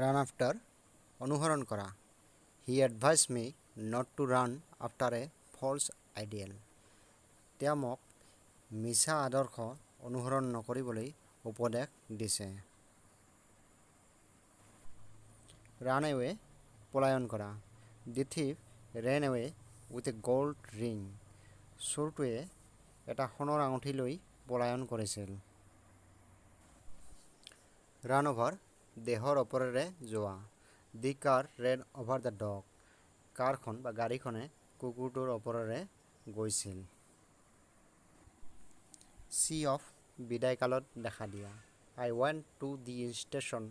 Run after অনুসৰণ কৰা. He advised me not to run after a false ideal. তেওঁ মোক মিছা আদৰ্শ অনুসৰণ নকৰিবলৈ উপদেশ দিছে. Run away পলায়ন কৰা. The thief ran away with a gold ring. চোৰটোৱে এটা সোণৰ আঙুঠি লৈ পলায়ন কৰিছিল. Run over দেহৰ ওপৰেৰে যোৱা. The car ran over the dog. কাৰখন বা গাড়ীখনে কুকুৰটোৰ ওপৰেৰে গৈছিল. See off বিদায় কালত দেখা দিয়া. I went to the station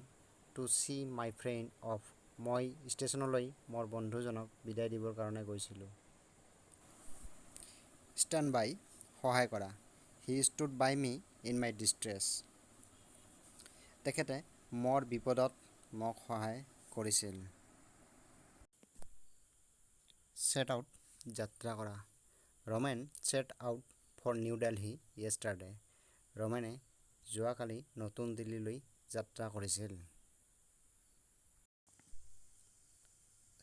to see my friend off. মই ষ্টেচনলৈ মোৰ বন্ধুজনক বিদায় দিবৰ কাৰণে গৈছিলোঁ. Stand by সহায় কৰা. He stood by me in my distress. তেখেতে মোৰ বিপদত মোক সহায় কৰিছিল. Set out যাত্ৰা কৰা. Roman set out for New Delhi yesterday. ৰমেনে যোৱাকালি নতুন দিল্লীলৈ যাত্ৰা কৰিছিল.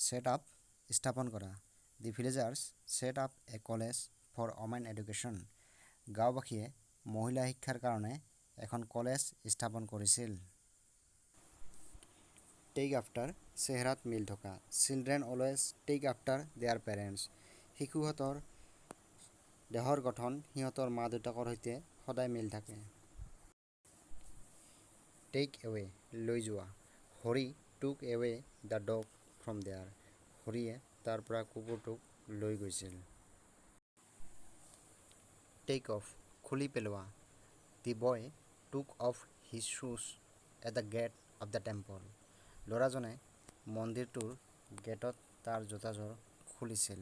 Set up স্থাপন কৰা. The villagers set up a college for women education. গাঁওবাসীয়ে মহিলা শিক্ষাৰ কাৰণে এখন কলেজ স্থাপন কৰিছিল. Take after চেহেৰাত মিল থকা. Children always take after their parents. শিশুহঁতৰ দেহৰ গঠন সিহঁতৰ মা দেউতাকৰ সৈতে সদায় মিল থাকে. Take away লৈ যোৱা. Hari took away the dog from there. হৰিয়ে তাৰ পৰা কুকুৰটোক লৈ গৈছিল. Take off খুলি পেলোৱা. The boy took off his shoes at the gate of the temple. ল'ৰাজনে মন্দিৰটোৰ গেটত তাৰ জোতাযোৰ খুলিছিল.